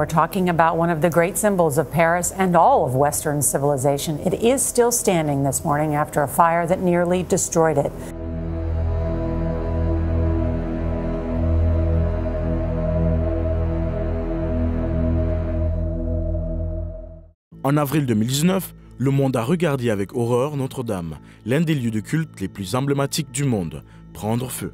we're talking about one of the great symbols of Paris and all of Western civilization. It is still standing this morning after a fire that nearly destroyed it. En avril 2019, le monde a regardé avec horreur Notre-Dame, l'un des lieux de culte les plus emblématiques du monde, prendre feu.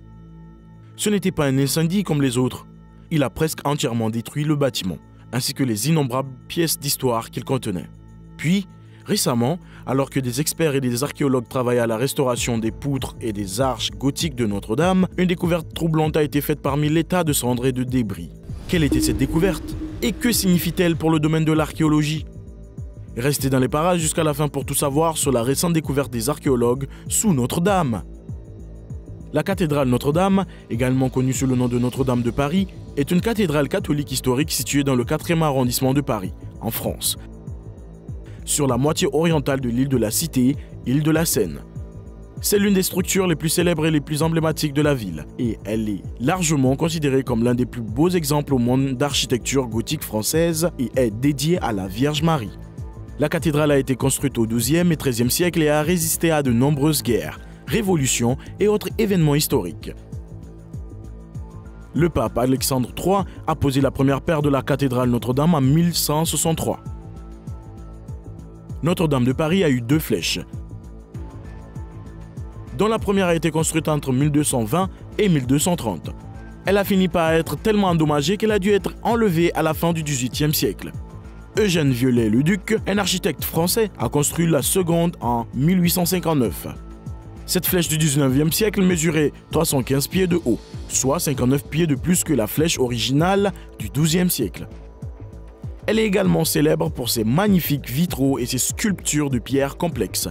Ce n'était pas un incendie comme les autres. Il a presque entièrement détruit le bâtiment, ainsi que les innombrables pièces d'histoire qu'il contenait. Puis, récemment, alors que des experts et des archéologues travaillaient à la restauration des poutres et des arches gothiques de Notre-Dame, une découverte troublante a été faite parmi les tas de cendres et de débris. Quelle était cette découverte? Et que signifie-t-elle pour le domaine de l'archéologie? Restez dans les parages jusqu'à la fin pour tout savoir sur la récente découverte des archéologues sous Notre-Dame. La cathédrale Notre-Dame, également connue sous le nom de Notre-Dame de Paris, est une cathédrale catholique historique située dans le 4e arrondissement de Paris, en France, sur la moitié orientale de l'île de la Cité, île de la Seine. C'est l'une des structures les plus célèbres et les plus emblématiques de la ville, et elle est largement considérée comme l'un des plus beaux exemples au monde d'architecture gothique française et est dédiée à la Vierge Marie. La cathédrale a été construite au XIIe et XIIIe siècle et a résisté à de nombreuses guerres, révolutions et autres événements historiques. Le pape Alexandre III a posé la première pierre de la cathédrale Notre-Dame en 1163. Notre-Dame de Paris a eu 2 flèches, dont la première a été construite entre 1220 et 1230. Elle a fini par être tellement endommagée qu'elle a dû être enlevée à la fin du XVIIIe siècle. Eugène Viollet-le-Duc, un architecte français, a construit la seconde en 1859. Cette flèche du 19e siècle mesurait 315 pieds de haut, soit 59 pieds de plus que la flèche originale du XIIe siècle. Elle est également célèbre pour ses magnifiques vitraux et ses sculptures de pierre complexes.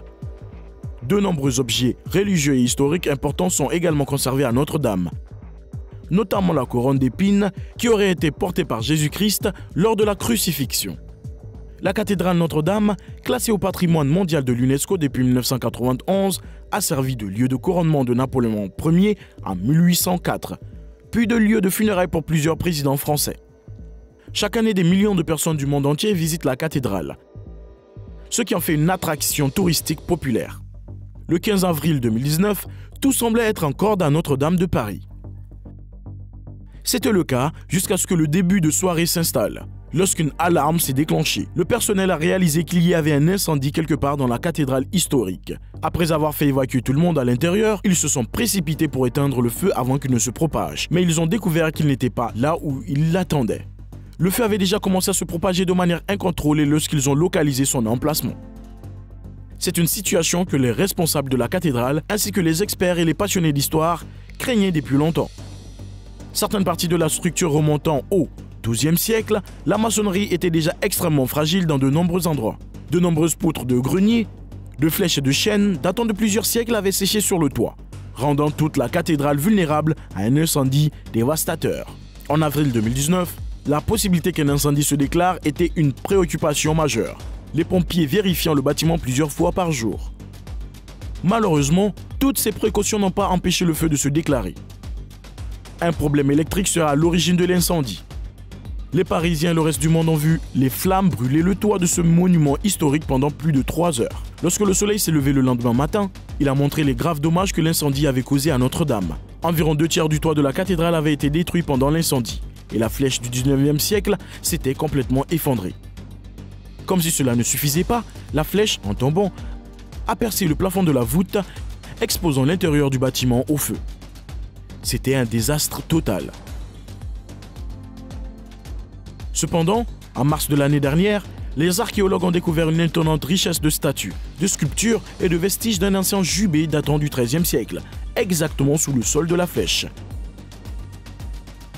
De nombreux objets religieux et historiques importants sont également conservés à Notre-Dame, notamment la couronne d'épines qui aurait été portée par Jésus-Christ lors de la crucifixion. La cathédrale Notre-Dame, classée au patrimoine mondial de l'UNESCO depuis 1991, a servi de lieu de couronnement de Napoléon Ier en 1804, puis de lieu de funérailles pour plusieurs présidents français. Chaque année, des millions de personnes du monde entier visitent la cathédrale, ce qui en fait une attraction touristique populaire. Le 15 avril 2019, tout semblait être en corde à Notre-Dame de Paris. C'était le cas jusqu'à ce que le début de soirée s'installe. Lorsqu'une alarme s'est déclenchée, le personnel a réalisé qu'il y avait un incendie quelque part dans la cathédrale historique. Après avoir fait évacuer tout le monde à l'intérieur, ils se sont précipités pour éteindre le feu avant qu'il ne se propage. Mais ils ont découvert qu'il n'était pas là où ils l'attendaient. Le feu avait déjà commencé à se propager de manière incontrôlée lorsqu'ils ont localisé son emplacement. C'est une situation que les responsables de la cathédrale, ainsi que les experts et les passionnés d'histoire, craignaient depuis longtemps. Certaines parties de la structure remontant au XIIe siècle, la maçonnerie était déjà extrêmement fragile dans de nombreux endroits. De nombreuses poutres de grenier, de flèches et de chênes datant de plusieurs siècles avaient séché sur le toit, rendant toute la cathédrale vulnérable à un incendie dévastateur. En avril 2019, la possibilité qu'un incendie se déclare était une préoccupation majeure, les pompiers vérifiant le bâtiment plusieurs fois par jour. Malheureusement, toutes ces précautions n'ont pas empêché le feu de se déclarer. Un problème électrique sera à l'origine de l'incendie. Les Parisiens et le reste du monde ont vu les flammes brûler le toit de ce monument historique pendant plus de 3 heures. Lorsque le soleil s'est levé le lendemain matin, il a montré les graves dommages que l'incendie avait causés à Notre-Dame. Environ 2/3 du toit de la cathédrale avait été détruit pendant l'incendie, et la flèche du 19e siècle s'était complètement effondrée. Comme si cela ne suffisait pas, la flèche, en tombant, a percé le plafond de la voûte, exposant l'intérieur du bâtiment au feu. C'était un désastre total. Cependant, en mars de l'année dernière, les archéologues ont découvert une étonnante richesse de statues, de sculptures et de vestiges d'un ancien jubé datant du XIIIe siècle, exactement sous le sol de la flèche,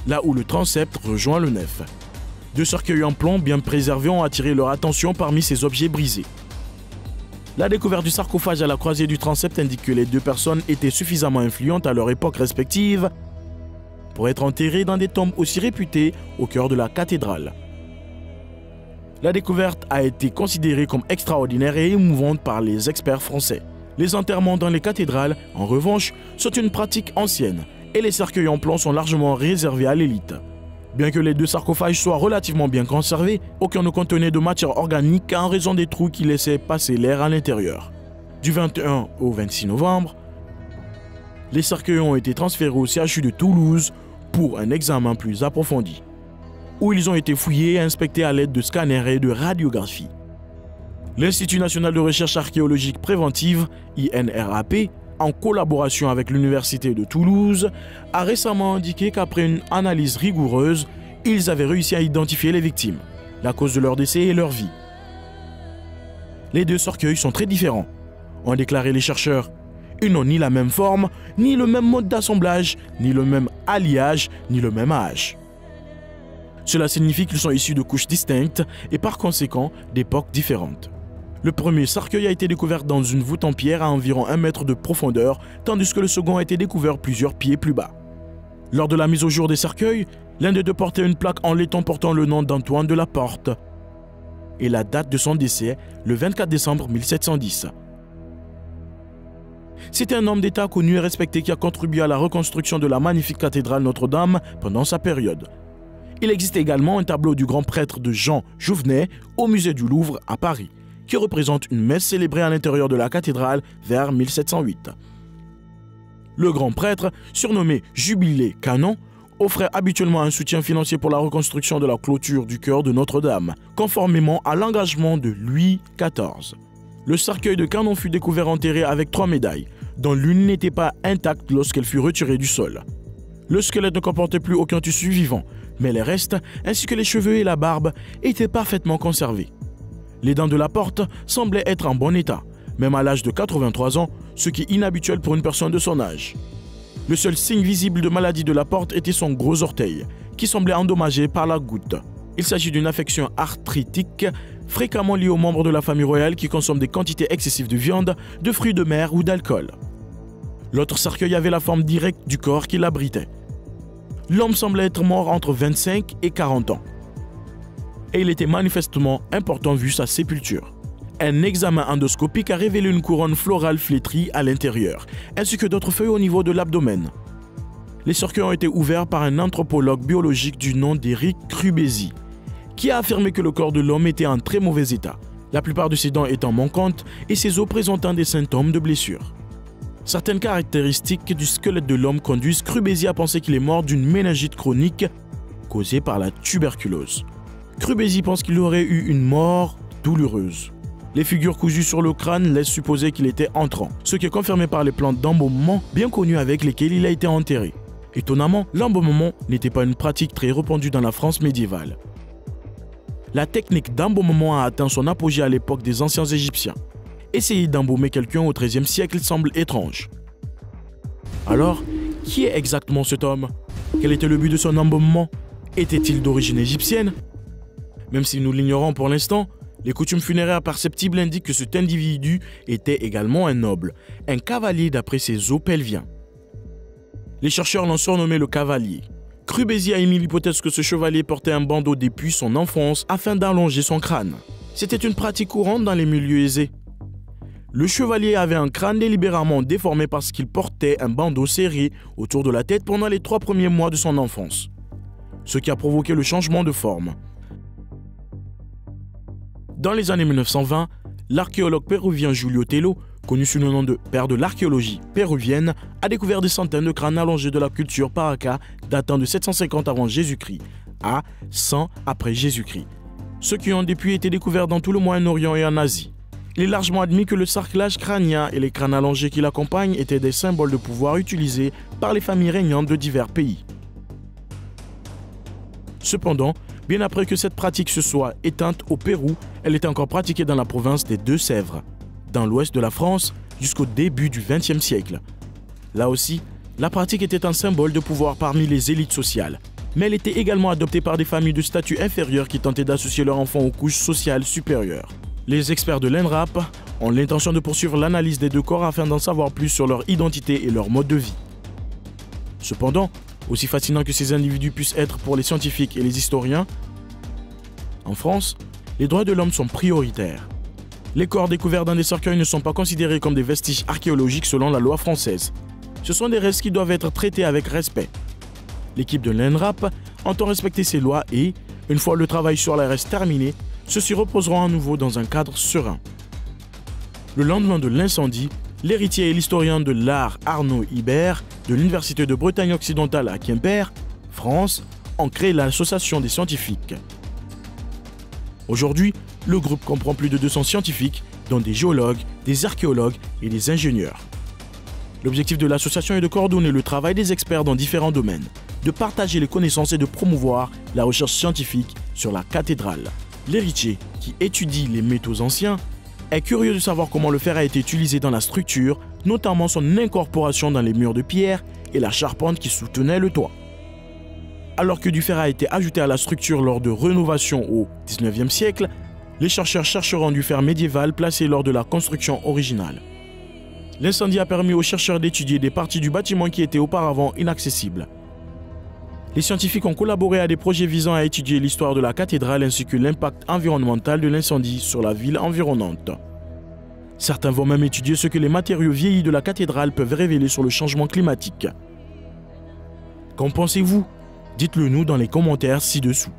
là où le transept rejoint le nef. 2 cercueils en plomb bien préservés ont attiré leur attention parmi ces objets brisés. La découverte du sarcophage à la croisée du transept indique que les 2 personnes étaient suffisamment influentes à leur époque respective pour être enterrées dans des tombes aussi réputées au cœur de la cathédrale. La découverte a été considérée comme extraordinaire et émouvante par les experts français. Les enterrements dans les cathédrales, en revanche, sont une pratique ancienne et les cercueils en plomb sont largement réservés à l'élite. Bien que les deux sarcophages soient relativement bien conservés, aucun ne contenait de matière organique en raison des trous qui laissaient passer l'air à l'intérieur. Du 21 au 26 novembre, les cercueils ont été transférés au CHU de Toulouse pour un examen plus approfondi, où ils ont été fouillés et inspectés à l'aide de scanners et de radiographie. L'Institut national de recherche archéologique préventive, INRAP, en collaboration avec l'Université de Toulouse, a récemment indiqué qu'après une analyse rigoureuse, ils avaient réussi à identifier les victimes, la cause de leur décès et leur vie. Les deux cercueils sont très différents, ont déclaré les chercheurs. Ils n'ont ni la même forme, ni le même mode d'assemblage, ni le même alliage, ni le même âge. Cela signifie qu'ils sont issus de couches distinctes et par conséquent d'époques différentes. Le premier cercueil a été découvert dans une voûte en pierre à environ 1 mètre de profondeur, tandis que le second a été découvert plusieurs pieds plus bas. Lors de la mise au jour des cercueils, l'un des deux portait une plaque en laiton portant le nom d'Antoine de la Porte et la date de son décès, le 24 décembre 1710. C'était un homme d'État connu et respecté qui a contribué à la reconstruction de la magnifique cathédrale Notre-Dame pendant sa période. Il existe également un tableau du grand prêtre de Jean Jouvenet au musée du Louvre à Paris, qui représente une messe célébrée à l'intérieur de la cathédrale vers 1708. Le grand prêtre, surnommé Jubilé Canon, offrait habituellement un soutien financier pour la reconstruction de la clôture du chœur de Notre-Dame, conformément à l'engagement de Louis XIV. Le cercueil de Canon fut découvert enterré avec 3 médailles, dont l'une n'était pas intacte lorsqu'elle fut retirée du sol. Le squelette ne comportait plus aucun tissu vivant, mais les restes, ainsi que les cheveux et la barbe, étaient parfaitement conservés. Les dents de la Porte semblaient être en bon état, même à l'âge de 83 ans, ce qui est inhabituel pour une personne de son âge. Le seul signe visible de maladie de la Porte était son gros orteil, qui semblait endommagé par la goutte. Il s'agit d'une affection arthritique fréquemment liée aux membres de la famille royale qui consomment des quantités excessives de viande, de fruits de mer ou d'alcool. L'autre cercueil avait la forme directe du corps qui l'abritait. L'homme semblait être mort entre 25 et 40 ans. Et il était manifestement important vu sa sépulture. Un examen endoscopique a révélé une couronne florale flétrie à l'intérieur, ainsi que d'autres feuilles au niveau de l'abdomen. Les cercueils ont été ouverts par un anthropologue biologique du nom d'Éric Crubézy, qui a affirmé que le corps de l'homme était en très mauvais état, la plupart de ses dents étant manquantes et ses os présentant des symptômes de blessures. Certaines caractéristiques du squelette de l'homme conduisent Crubézy à penser qu'il est mort d'une méningite chronique causée par la tuberculose. Crubézy pense qu'il aurait eu une mort douloureuse. Les figures cousues sur le crâne laissent supposer qu'il était entrant, ce qui est confirmé par les plantes d'embaumement bien connues avec lesquelles il a été enterré. Étonnamment, l'embaumement n'était pas une pratique très répandue dans la France médiévale. La technique d'embaumement a atteint son apogée à l'époque des anciens Égyptiens. Essayer d'embaumer quelqu'un au XIIIe siècle semble étrange. Alors, qui est exactement cet homme? Quel était le but de son embaumement? Était-il d'origine égyptienne? Même si nous l'ignorons pour l'instant, les coutumes funéraires perceptibles indiquent que cet individu était également un noble, un cavalier d'après ses os pelviens. Les chercheurs l'ont surnommé le cavalier. Crubézy a émis l'hypothèse que ce chevalier portait un bandeau depuis son enfance afin d'allonger son crâne. C'était une pratique courante dans les milieux aisés. Le chevalier avait un crâne délibérément déformé parce qu'il portait un bandeau serré autour de la tête pendant les 3 premiers mois de son enfance, ce qui a provoqué le changement de forme. Dans les années 1920, l'archéologue péruvien Julio Tello, connu sous le nom de père de l'archéologie péruvienne, a découvert des centaines de crânes allongés de la culture Paraca datant de 750 avant Jésus-Christ à 100 après Jésus-Christ, ceux qui ont depuis été découverts dans tout le Moyen-Orient et en Asie. Il est largement admis que le sarclage crânien et les crânes allongés qui l'accompagnent étaient des symboles de pouvoir utilisés par les familles régnantes de divers pays. Cependant, bien après que cette pratique se soit éteinte au Pérou, elle était encore pratiquée dans la province des Deux-Sèvres, dans l'ouest de la France, jusqu'au début du XXe siècle. Là aussi, la pratique était un symbole de pouvoir parmi les élites sociales, mais elle était également adoptée par des familles de statut inférieur qui tentaient d'associer leurs enfants aux couches sociales supérieures. Les experts de l'INRAP ont l'intention de poursuivre l'analyse des deux corps afin d'en savoir plus sur leur identité et leur mode de vie. Cependant, aussi fascinant que ces individus puissent être pour les scientifiques et les historiens, en France, les droits de l'homme sont prioritaires. Les corps découverts dans des cercueils ne sont pas considérés comme des vestiges archéologiques selon la loi française. Ce sont des restes qui doivent être traités avec respect. L'équipe de l'INRAP entend respecter ces lois et, une fois le travail sur la RS terminé, ceux-ci reposeront à nouveau dans un cadre serein. Le lendemain de l'incendie, l'héritier et l'historien de l'art Arnaud Ibert de l'Université de Bretagne occidentale à Quimper, France, ont créé l'Association des scientifiques. Aujourd'hui, le groupe comprend plus de 200 scientifiques, dont des géologues, des archéologues et des ingénieurs. L'objectif de l'association est de coordonner le travail des experts dans différents domaines, de partager les connaissances et de promouvoir la recherche scientifique sur la cathédrale. L'héritier, qui étudie les métaux anciens, est curieux de savoir comment le fer a été utilisé dans la structure, notamment son incorporation dans les murs de pierre et la charpente qui soutenait le toit. Alors que du fer a été ajouté à la structure lors de rénovations au XIXe siècle, les chercheurs chercheront du fer médiéval placé lors de la construction originale. L'incendie a permis aux chercheurs d'étudier des parties du bâtiment qui étaient auparavant inaccessibles. Les scientifiques ont collaboré à des projets visant à étudier l'histoire de la cathédrale ainsi que l'impact environnemental de l'incendie sur la ville environnante. Certains vont même étudier ce que les matériaux vieillis de la cathédrale peuvent révéler sur le changement climatique. Qu'en pensez-vous? Dites-le nous dans les commentaires ci-dessous.